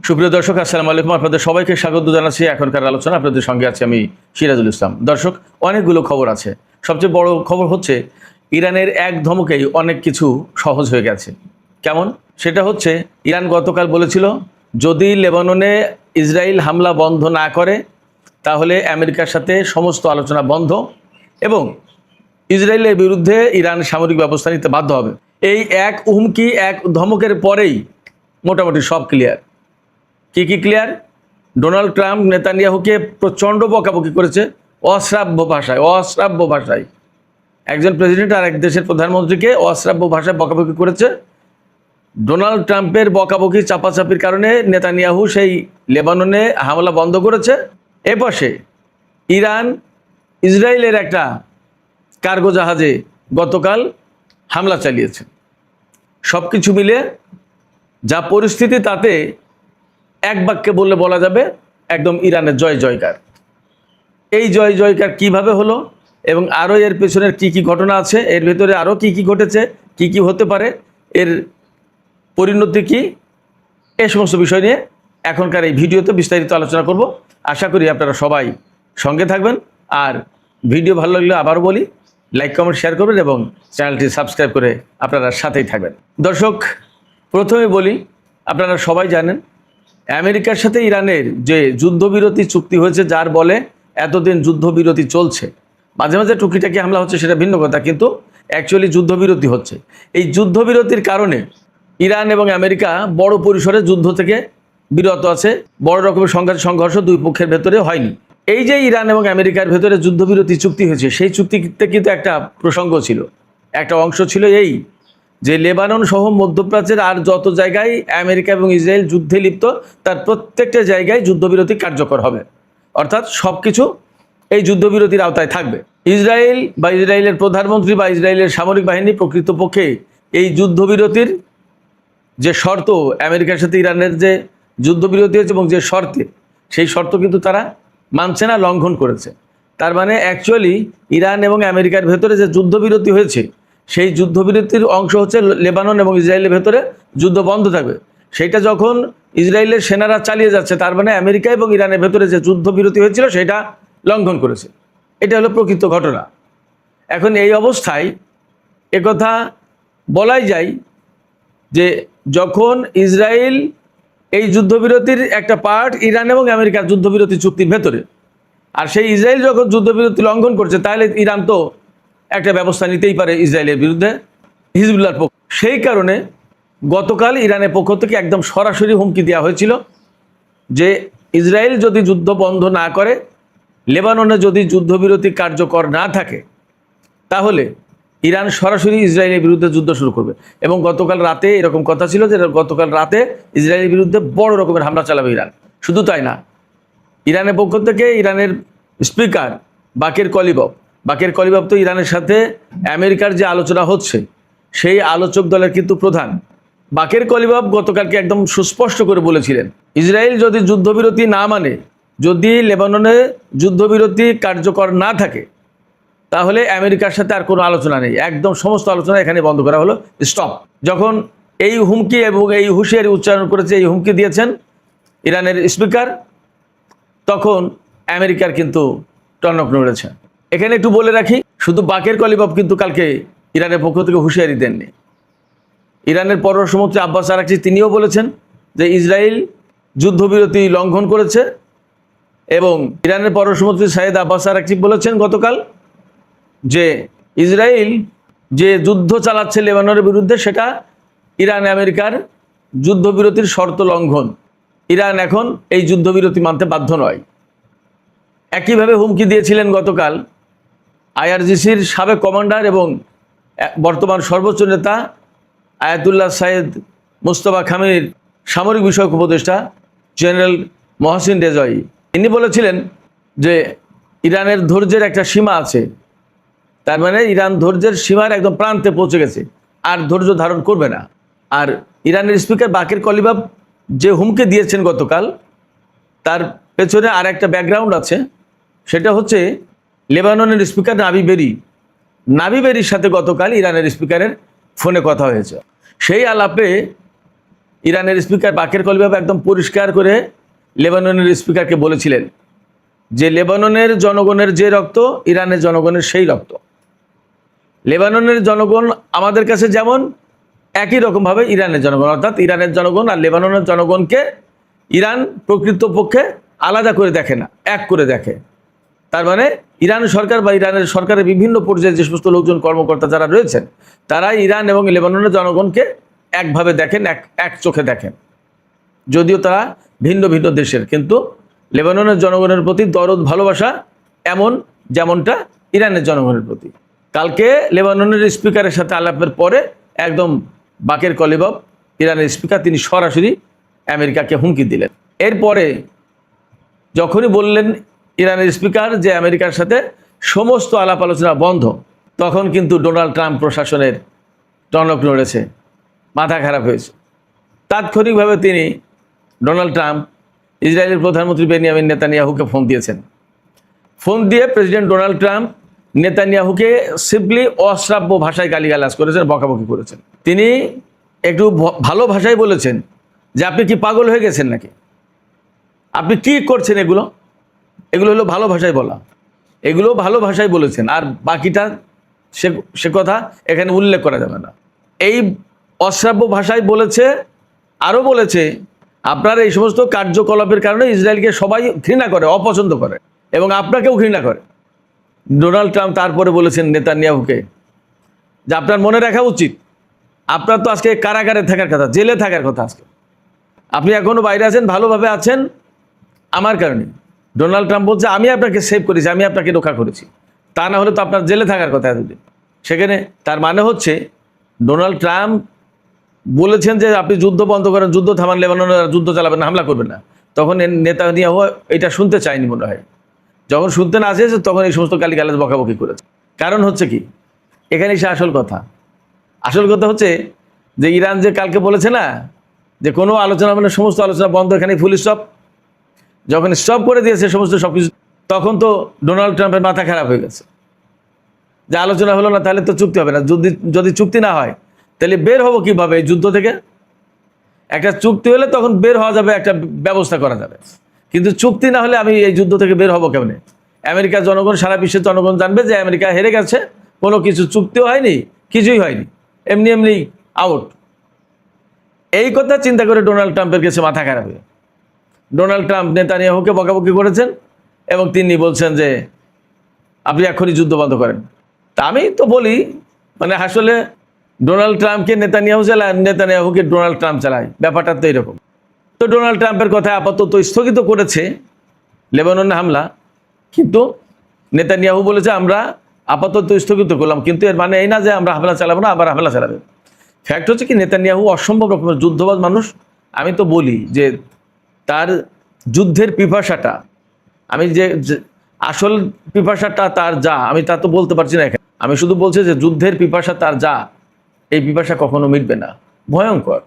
সুপ্রিয় দর্শক, আসসালামু আলাইকুম। আপনাদের সবাইকে স্বাগত জানাচ্ছি এখনকার আলোচনা। আপনাদের সঙ্গে আছি আমি সিরাজুল ইসলাম। দর্শক, অনেকগুলো খবর আছে। সবচেয়ে বড় খবর হচ্ছে ইরানের এক ধমকেই অনেক কিছু সহজ হয়ে গেছে। কেমন? সেটা হচ্ছে ইরান গতকাল বলেছিল যদি লেবাননে ইসরায়েল হামলা বন্ধ না করে তাহলে আমেরিকার সাথে সমস্ত আলোচনা বন্ধ এবং ইসরায়েলের বিরুদ্ধে ইরান সামরিক ব্যবস্থা নিতে বাধ্য হবে। এই এক হুমকি, এক ধমকের পরেই মোটামুটি সব ক্লিয়ার। কি ক্লিয়ার? ডোনাল্ড ট্রাম্প নেতানিয়াহুকে প্রচণ্ড বকাবকি করেছে অশ্রাব্য ভাষায়। একজন প্রেসিডেন্ট আর এক দেশের প্রধানমন্ত্রীকে অশ্রাব্য ভাষায় বকাবকি করেছে। ডোনাল্ড ট্রাম্পের বকাবকি চাপাচাপির কারণে নেতানিয়াহু সেই লেবাননে হামলা বন্ধ করেছে। এপাশে ইরান ইসরায়েলের একটা কার্গো জাহাজে গতকাল হামলা চালিয়েছে। সব কিছু মিলে যা পরিস্থিতি, তাতে এক বাক্যে বলা যাবে একদম ইরানের জয় জয়কার। এই জয় জয়কার কিভাবে হলো এবং আরও এর পেছনের কি ঘটনা আছে, এর ভেতরে আরও কি ঘটেছে, কি হতে পারে, এর পরিণতি কি, এই সমস্ত বিষয় নিয়ে এখনকার এই ভিডিওতে বিস্তারিত আলোচনা করব। আশা করি আপনারা সবাই সঙ্গে থাকবেন। আর ভিডিও ভালো লাগলে আবারও বলি, লাইক কমেন্ট শেয়ার করবেন এবং চ্যানেলটি সাবস্ক্রাইব করে আপনারা সাথেই থাকবেন। দর্শক, প্রথমে বলি, আপনারা সবাই জানেন আমেরিকার সাথে ইরানের যে যুদ্ধবিরতি চুক্তি হয়েছে, যার বলে এতদিন যুদ্ধবিরতি চলছে, মাঝে মাঝে টুকিটাকি হামলা হচ্ছে সেটা ভিন্ন কথা, কিন্তু অ্যাকচুয়ালি যুদ্ধবিরতি হচ্ছে। এই যুদ্ধবিরতির কারণে ইরান এবং আমেরিকা বড় পরিসরে যুদ্ধ থেকে বিরত আছে। বড় রকমের সংঘর্ষ দুই পক্ষের ভেতরে হয়নি। এই যে ইরান এবং আমেরিকার ভেতরে যুদ্ধবিরতি চুক্তি হয়েছে, সেই চুক্তিতে কিন্তু একটা প্রসঙ্গ ছিল, একটা অংশ ছিল এই যে লেবানন সহ মধ্যপ্রাচ্যের আর যত জায়গায় আমেরিকা এবং ইসরায়েল যুদ্ধে লিপ্ত, তার প্রত্যেকটা জায়গায় যুদ্ধবিরতি কার্যকর হবে। অর্থাৎ সব কিছু এই যুদ্ধবিরতির আওতায় থাকবে। ইসরায়েল বা ইসরায়েলের প্রধানমন্ত্রী বা ইসরায়েলের সামরিক বাহিনী প্রকৃতপক্ষে এই যুদ্ধবিরতির যে শর্ত, আমেরিকার সাথে ইরানের যে যুদ্ধবিরতি হয়েছে এবং যে শর্তে, সেই শর্ত কিন্তু তারা মানছে না, লঙ্ঘন করেছে। তার মানে অ্যাকচুয়ালি ইরান এবং আমেরিকার ভেতরে যে যুদ্ধবিরতি হয়েছে, সেই যুদ্ধবিরতির অংশ হচ্ছে লেবানন এবং ইসরায়েলের ভেতরে যুদ্ধ বন্ধ থাকবে। সেইটা যখন ইসরায়েলের সেনারা চালিয়ে যাচ্ছে, তার মানে আমেরিকা এবং ইরানের ভেতরে যে যুদ্ধবিরতি হয়েছিল সেটা লঙ্ঘন করেছে। এটা হলো প্রকৃত ঘটনা। এখন এই অবস্থায় একথা বলাই যায় যে যখন ইসরায়েল এই যুদ্ধবিরতির একটা পার্ট ইরান এবং আমেরিকার যুদ্ধবিরতি চুক্তির ভেতরে, আর সেই ইসরায়েল যখন যুদ্ধবিরতি লঙ্ঘন করছে, তাহলে ইরান তো একটা ব্যবস্থা নিতেই পারে ইসরায়েলের বিরুদ্ধে, হিজবুল্লাহর পক্ষ। সেই কারণে গতকাল ইরানের পক্ষ থেকে একদম সরাসরি হুমকি দেওয়া হয়েছিল যে ইসরায়েল যদি যুদ্ধ বন্ধ না করে, লেবাননে যদি যুদ্ধবিরতি কার্যকর না থাকে, তাহলে ইরান সরাসরি ইসরায়েলের বিরুদ্ধে যুদ্ধ শুরু করবে। এবং গতকাল রাতে এরকম কথা ছিল যে গতকাল রাতে ইসরায়েলের বিরুদ্ধে বড় রকমের হামলা চালাবে ইরান। শুধু তাই না, ইরানের পক্ষ থেকে ইরানের স্পিকার বাকের কলিবাব তো ইরানের সাথে আমেরিকার যে আলোচনা হচ্ছে, সেই আলোচক দলের কিন্তু প্রধান। বাকের কলিবাব গতকালকে একদম সুস্পষ্ট করে বলেছিলেন, ইসরায়েল যদি যুদ্ধবিরতি না মানে, যদি লেবাননে যুদ্ধবিরতি কার্যকর না থাকে, তাহলে আমেরিকার সাথে আর কোনো আলোচনা নেই, একদম সমস্ত আলোচনা এখানে বন্ধ করা হলো, স্টপ। যখন এই হুমকি এবং এই হুঁশিয়ারি উচ্চারণ করেছে, এই হুমকি দিয়েছেন ইরানের স্পিকার, তখন আমেরিকার কিন্তু টনক নড়েছে। এখানে একটু বলে রাখি, শুধু বাকের কলিবাব কিন্তু কালকে ইরানের পক্ষ থেকে হুঁশিয়ারি দেননি। ইরানের পররাষ্ট্রমন্ত্রী আব্বাস আরাকচি তিনিও বলেছেন যে ইসরায়েল যুদ্ধবিরতি লঙ্ঘন করেছে, এবং ইরানের পররাষ্ট্রমন্ত্রী সাইয়েদ আব্বাস আরাকচি বলেছেন গতকাল যে ইসরায়েল যে যুদ্ধ চালাচ্ছে লেবাননের বিরুদ্ধে, সেটা ইরান আমেরিকার যুদ্ধবিরতির শর্ত লঙ্ঘন। ইরান এখন এই যুদ্ধবিরতি মানতে বাধ্য নয়। একইভাবে হুমকি দিয়েছিলেন গতকাল আইআরজিসির সাবেক কমান্ডার এবং বর্তমান সর্বোচ্চ নেতা আয়াতুল্লাহ সাইয়েদ মুস্তফা খামেনির সামরিক বিষয়ক উপদেষ্টা জেনারেল মহসিন রেজাই। তিনি বলেছিলেন যে ইরানের ধৈর্যের একটা সীমা আছে, তার মানে ইরান ধৈর্যের সীমার একদম প্রান্তে পৌঁছে গেছে, আর ধৈর্য ধারণ করবে না। আর ইরানের স্পিকার বাকের কলিবাব যে হুমকি দিয়েছেন গতকাল, তার পেছনে আর একটা ব্যাকগ্রাউন্ড আছে। সেটা হচ্ছে লেবাননের স্পিকার নাভি বেরির সাথে গতকাল ইরানের স্পিকারের ফোনে কথা হয়েছে। সেই আলাপে ইরানের স্পিকার বাকের কলিবাফ একদম পরিষ্কার করে লেবাননের স্পিকারকে বলেছিলেন যে লেবাননের জনগণের যে রক্ত ইরানের জনগণের সেই রক্ত। লেবাননের জনগণ আমাদের কাছে যেমন, একই রকমভাবে ইরানের জনগণ, অর্থাৎ ইরানের জনগণ আর লেবাননের জনগণকে ইরান প্রকৃতপক্ষে আলাদা করে দেখে না, এক করে দেখে। তার মানে ইরান সরকার বা ইরানের সরকারের বিভিন্ন পর্যায়ে যে সমস্ত লোকজন কর্মকর্তা যারা রয়েছেন তারা ইরান এবং লেবাননের জনগণকে একভাবে দেখেন, এক চোখে দেখেন। যদিও তারা ভিন্ন ভিন্ন দেশের, কিন্তু লেবাননের জনগণের প্রতি দরদ ভালোবাসা এমন যেমনটা ইরানের জনগণের প্রতি। কালকে লেবাননের স্পিকারের সাথে আলাপের পরে একদম বাকের কলিবাফ ইরানের স্পিকার তিনি সরাসরি আমেরিকাকে হুমকি দিলেন। এরপরে যখনই বললেন ইরানের স্পিকার যে আমেরিকার সাথে সমস্ত আলাপ আলোচনা বন্ধ, তখন কিন্তু ডোনাল্ড ট্রাম্প প্রশাসনের টনক নড়েছে, মাথা খারাপ হয়েছে। তাৎক্ষণিকভাবে তিনি ডোনাল্ড ট্রাম্প ইসরায়েলের প্রধানমন্ত্রী বেনিয়ামিন নেতানিয়াহুকে ফোন দিয়েছেন। ফোন দিয়ে প্রেসিডেন্ট ডোনাল্ড ট্রাম্প নেতানিয়াহুকে সিম্পলি অশ্রাব্য ভাষায় গালিগালাজ করেছেন, বকাবকি করেছেন। তিনি একটু ভালো ভাষায় বলেছেন যে আপনি কি পাগল হয়ে গেছেন নাকি, আপনি কি করছেন, এগুলো হলো ভালো ভাষায় বলা, এগুলো ভালো ভাষায় বলেছেন। আর বাকিটা সে কথা এখানে উল্লেখ করা যাবে না। এই অশ্রাব্য ভাষায় বলেছে, আরও বলেছে আপনার এই সমস্ত কার্যকলাপের কারণে ইসরায়েলকে সবাই ঘৃণা করে, অপছন্দ করে এবং আপনাকেও ঘৃণা করে। ডোনাল্ড ট্রাম্প তারপরে বলেছেন নেতানিয়াহুকে যে আপনার মনে রাখা উচিত, আপনার তো আজকে কারাগারে থাকার কথা, জেলে থাকার কথা, আজকে আপনি এখনও বাইরে আছেন, ভালোভাবে আছেন আমার কারণে। ডোনাল্ড ট্রাম্প বলছে আমি আপনাকে সেভ করেছি, আমি আপনাকে রক্ষা করেছি, তা না হলে তো আপনার জেলে থাকার কথা এতদিন। সেখানে তার মানে হচ্ছে ডোনাল্ড ট্রাম্প বলেছেন যে আপনি যুদ্ধ বন্ধ করেন, যুদ্ধ থামান, লেবাননের যুদ্ধ চালাবেন না, হামলা করবেন না। তখন নেতানিয়াহু এটা শুনতে চায়নি মনে হয়। যখন শুনতে না চেয়েছে তখন এই সমস্ত গালিগালাজ বকাবকি করেছে। কারণ হচ্ছে কি, এখানেই সে আসল কথা হচ্ছে যে ইরান যে কালকে বলেছে না যে কোনো আলোচনা মানে সমস্ত আলোচনা বন্ধ, এখানে ফুল স্টপ। যখন স্টপ করে দিয়েছে সমস্ত সব কিছু, তখন তো ডোনাল্ড ট্রাম্পের মাথা খারাপ হয়ে গেছে যে আলোচনা হলো না, তাহলে তো চুক্তি হবে না। যদি চুক্তি না হয় তাহলে বের হবো কিভাবে এই যুদ্ধ থেকে? একটা চুক্তি হলে তখন বের হওয়া যাবে, একটা ব্যবস্থা করা যাবে, কিন্তু চুক্তি না হলে আমি এই যুদ্ধ থেকে বের হবো কেমনে? আমেরিকার জনগণ, সারা বিশ্বের জনগণ জানবে যে আমেরিকা হেরে গেছে, কোনো কিছু চুক্তিও হয়নি, কিছুই হয়নি, এমনি এমনি আউট। এই কথা চিন্তা করে ডোনাল্ড ট্রাম্পের কাছে মাথা খারাপ হয়ে ডোনাল্ড ট্রাম্প নেতানিয়াহুকে বকাবকি করেছেন এবং তিনি বলছেন যে আপনি এখনই যুদ্ধ বন্ধ করেন। তা আমি তো বলি, মানে আসলে ডোনাল্ড ট্রাম্পকে নেতানিয়াহু চালায়, নেতানিয়াহুকে ডোনাল্ড ট্রাম্প চালায়, ব্যাপারটা তো এরকম। তো ডোনাল্ড ট্রাম্পের কথা আপাতত স্থগিত করেছে লেবাননে হামলা, কিন্তু নেতানিয়াহু বলেছে আমরা আপাতত স্থগিত করলাম, কিন্তু এর মানে এই না যে আমরা হামলা চালাবো না, আবার হামলা চালাবে। ফ্যাক্ট হচ্ছে কি, নেতানিয়াহু অসম্ভব রকমের যুদ্ধবাজ মানুষ। আমি তো বলি যে তার যুদ্ধের পিপাসাটা, আমি যে আসল পিপাসাটা তার যা, আমি তা তো বলতে পারছি না এখানে। আমি শুধু বলছি যে যুদ্ধের পিপাসা তার যা, এই পিপাসা কখনো মিটবে না, ভয়ঙ্কর।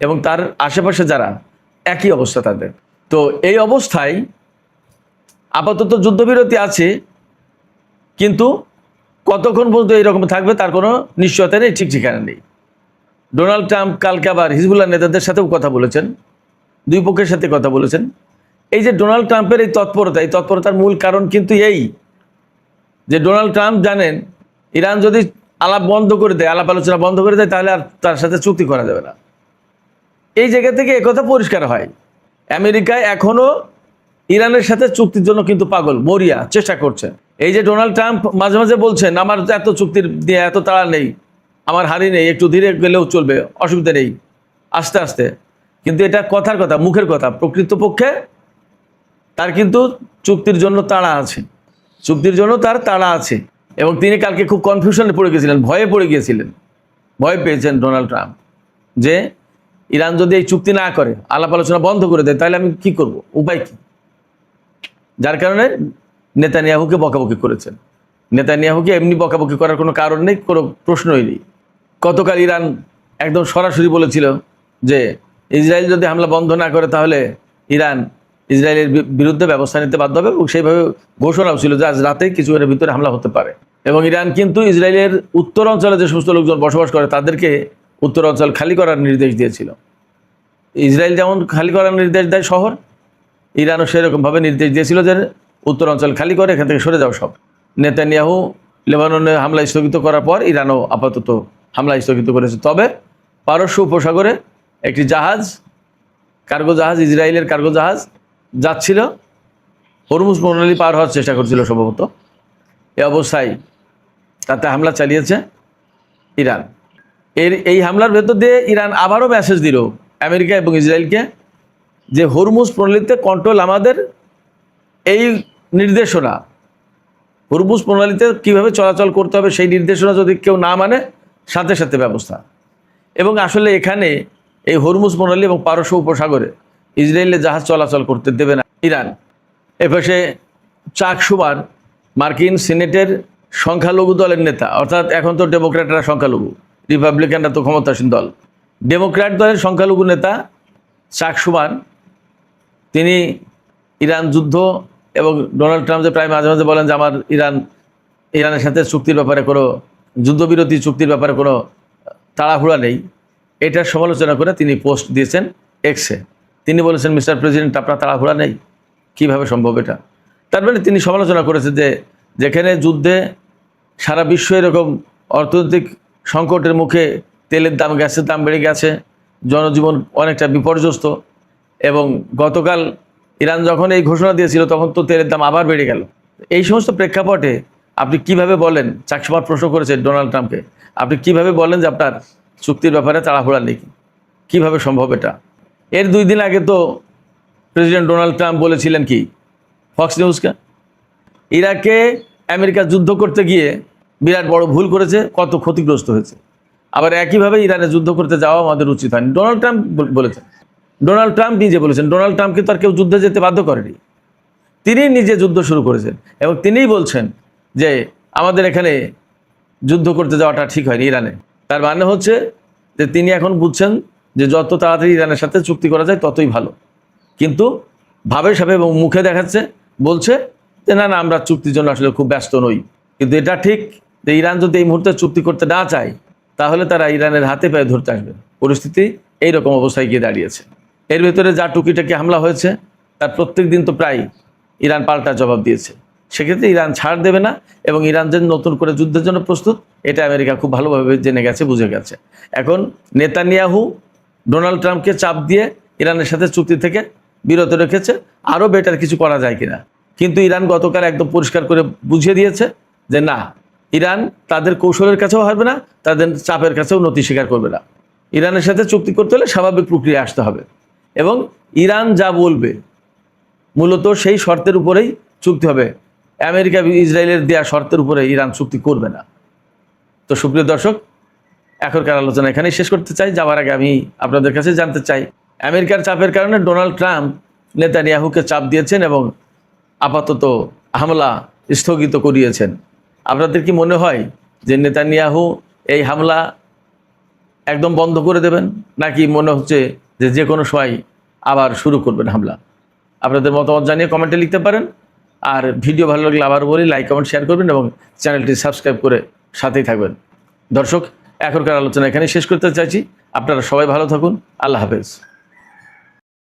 এবং তার আশেপাশে যারা, একই অবস্থা তাদের। তো এই অবস্থায় আপাতত যুদ্ধবিরতি আছে, কিন্তু কতক্ষণ পর্যন্ত এইরকম থাকবে তার কোনো নিশ্চয়তা নেই, ঠিক ঠিকানা নেই। ডোনাল্ড ট্রাম্প কালকে আবার হিজবুল্লাহ নেতাদের সাথেও কথা বলেছেন, দুই পক্ষের সাথে কথা বলেছেন। এই যে ডোনাল্ড ট্রাম্পের এই তৎপরতার মূল কারণ কিন্তু এই যে ডোনাল্ড ট্রাম্প জানেন ইরান যদি আলাপ আলোচনা বন্ধ করে দেয় তাহলে আর তার সাথে চুক্তি করা যাবে না। এই জায়গা থেকে একথা পরিষ্কার হয়, আমেরিকা এখনো ইরানের সাথে চুক্তির জন্য কিন্তু পাগল, মরিয়া চেষ্টা করছে। এই যে ডোনাল্ড ট্রাম্প মাঝে মাঝে বলছেন আমার এত চুক্তির দিয়ে এত তাড়া নেই, আমার হারি নেই, একটু ধীরে গেলেও চলবে, অসুবিধা নেই, আস্তে আস্তে। কিন্তু এটা কথার কথা, মুখের কথা। প্রকৃতপক্ষে তার কিন্তু চুক্তির জন্য তাড়া আছে, তার তাড়া আছে। এবং তিনি কালকে খুব কনফিউশনে পড়ে গেছিলেন, ভয় পেয়েছেন ডোনাল্ড ট্রাম্প যে ইরান যদি এই চুক্তি না করে, আলাপ আলোচনা বন্ধ করে দেয়, তাহলে আমি কি করব, উপায় কি? যার কারণে নেতানিয়াহুকে বকাবকি করেছেন। নেতানিয়াহুকে এমনি বকাবকি করার কোনো কারণ নেই, কোনো প্রশ্নই নেই। গতকাল ইরান একদম সরাসরি বলেছিল যে ইসরায়েল যদি হামলা বন্ধ না করে তাহলে ইরান ইসরায়েলের বিরুদ্ধে ব্যবস্থা নিতে বাধ্য হবে, এবং সেইভাবে ঘোষণাও ছিল যে আজ রাতে কিছুক্ষণের ভিতরে হামলা হতে পারে। এবং ইরান কিন্তু ইসরায়েলের উত্তর অঞ্চলে যে সমস্ত লোকজন বসবাস করে তাদেরকে উত্তর অঞ্চল খালি করার নির্দেশ দিয়েছিল। ইসরায়েল যেমন খালি করার নির্দেশ দেয় শহর, ইরানও সেরকমভাবে নির্দেশ দিয়েছিল যে উত্তর অঞ্চল খালি করে এখান থেকে সরে যাও সব। নেতানিয়াহু লেবাননে হামলা স্থগিত করার পর ইরানও আপাতত হামলা স্থগিত করেছে। তবে পারস্য উপসাগরে একটি জাহাজ, কার্গো জাহাজ, ইসরায়েলের কার্গো জাহাজ যাচ্ছিল, হরমুজ প্রণালী পার হওয়ার চেষ্টা করছিল সম্ভবত। এই অবস্থায় তাতে হামলা চালিয়েছে ইরান। এই হামলার ভেতর দিয়ে ইরান আবারও মেসেজ দিল আমেরিকা এবং ইসরায়েলকে যে হরমুজ প্রণালীতে কন্ট্রোল আমাদের, এই নির্দেশনা হরমুজ প্রণালীতে কীভাবে চলাচল করতে হবে সেই নির্দেশনা যদি কেউ না মানে সাথে সাথে ব্যবস্থা। এবং আসলে এখানে এই হরমুজ প্রণালী এবং পারস্য উপসাগরে ইসরায়েলের জাহাজ চলাচল করতে দেবে না ইরান। এপাশে চাক সুমার মার্কিন সিনেটের সংখ্যালঘু দলের নেতা, অর্থাৎ এখন তো ডেমোক্র্যাটরা সংখ্যালঘু, রিপাবলিকানরা তো ক্ষমতাসীন দল। ডেমোক্র্যাট দলের সংখ্যালঘু নেতা চাক সুমার, তিনি ইরান যুদ্ধ এবং ডোনাল্ড ট্রাম্প যে প্রায় মাঝে মাঝে বলেন যে আমার ইরানের সাথে চুক্তির ব্যাপারে কোনো যুদ্ধবিরতি চুক্তির ব্যাপারে কোনো তাড়াহুড়া নেই, এটার সমালোচনা করে তিনি পোস্ট দিয়েছেন এক্সে। তিনি বলেছেন, মিস্টার প্রেসিডেন্ট, আপনার তাড়াহুড়া নেই, কীভাবে সম্ভব এটা? তার মানে তিনি সমালোচনা করেছেন যে যেখানে যুদ্ধে সারা বিশ্ব এরকম অর্থনৈতিক সংকটের মুখে, তেলের দাম, গ্যাসের দাম বেড়ে গেছে, জনজীবন অনেকটা বিপর্যস্ত, এবং গতকাল ইরান যখন এই ঘোষণা দিয়েছিল তখন তো তেলের দাম আবার বেড়ে গেল। এই সমস্ত প্রেক্ষাপটে আপনি কিভাবে বলেন, চাকসুমার প্রশ্ন করেছে ডোনাল্ড ট্রাম্পকে, আপনি কিভাবে বলেন যে আপনার চুক্তির ব্যাপারে তাড়াহুড়া নেই? কীভাবে সম্ভব এটা? এর 2 দিন আগে তো প্রেসিডেন্ট ডোনাল্ড ট্রাম্প বলেছিলেন কি ফক্স নিউজকে, ইরাকে আমেরিকা যুদ্ধ করতে গিয়ে বিরাট বড় ভুল করেছে, কত ক্ষতিগ্রস্ত হয়েছে। আবার একইভাবে ইরানে যুদ্ধ করতে যাওয়া আমাদের উচিত হয়নি, ডোনাল্ড ট্রাম্প বলেছেন। ডোনাল্ড ট্রাম্প নিজে বলেছেন, ডোনাল্ড ট্রাম্পকে তো আর কেউ যুদ্ধে যেতে বাধ্য করেনি, তিনি নিজে যুদ্ধ শুরু করেছেন এবং তিনিই বলছেন যে আমাদের এখানে যুদ্ধ করতে যাওয়াটা ঠিক হয়নি ইরানে। তার মানে হচ্ছে যে তিনি এখন বুঝছেন যে যত তাড়াতাড়ি ইরানের সাথে চুক্তি করা যায় ততই ভালো, কিন্তু ভাবে সাবে এবং মুখে দেখাচ্ছে, বলছে যে না না, আমরা চুক্তির জন্য আসলে খুব ব্যস্ত নই। কিন্তু এটা ঠিক যে ইরান যদি এই মুহূর্তে চুক্তি করতে না চায় তাহলে তারা ইরানের হাতে পায়ে ধরতে আসবে। পরিস্থিতি এইরকম অবস্থায় গিয়ে দাঁড়িয়েছে। এর ভেতরে যা টুকিটাকি হামলা হয়েছে তার প্রত্যেক দিন তো প্রায় ইরান পাল্টা জবাব দিয়েছে। সেক্ষেত্রে ইরান ছাড় দেবে না, এবং ইরান যে নতুন করে যুদ্ধের জন্য প্রস্তুত এটা আমেরিকা খুব ভালোভাবে জেনে গেছে, বুঝে গেছে। এখন নেতানিয়াহু ডোনাল্ড ট্রাম্পকে চাপ দিয়ে ইরানের সাথে চুক্তি থেকে বিরত রেখেছে, আরও বেটার কিছু করা যায় কিনা। কিন্তু ইরান গতকাল একদম পরিষ্কার করে বুঝিয়ে দিয়েছে যে না, ইরান তাদের কৌশলের কাছেও হারবে না, তাদের চাপের কাছেও নতি স্বীকার করবে না। ইরানের সাথে চুক্তি করতে হলে স্বাভাবিক প্রক্রিয়া আসতে হবে, এবং ইরান যা বলবে মূলত সেই শর্তের উপরেই চুক্তি হবে। আমেরিকা ইসরায়েলের দেওয়া শর্তের উপরে ইরান চুক্তি করবে না। তো সুপ্রিয় দর্শক, এখনকার আলোচনা এখানেই শেষ করতে চাই। যাওয়ার আগে আমি আপনাদের কাছে জানতে চাই, আমেরিকার চাপের কারণে ডোনাল্ড ট্রাম্প নেতানিয়াহুকে চাপ দিয়েছেন এবং আপাতত হামলা স্থগিত করিয়েছেন। আপনাদের কি মনে হয় যে নেতানিয়াহু এই হামলা একদম বন্ধ করে দেবেন, নাকি মনে হচ্ছে যে কোনো সময় আবার শুরু করবেন হামলা? আপনাদের মতামত জানিয়ে কমেন্টে লিখতে পারেন। আর ভিডিও ভালো লাগলে আবার বলি, লাইক কমেন্ট শেয়ার করবেন এবং চ্যানেলটি সাবস্ক্রাইব করে সাথেই থাকবেন। দর্শক, এখনকার আলোচনা এখানেই শেষ করতে চাইছি। আপনারা সবাই ভালো থাকুন। আল্লাহ হাফেজ।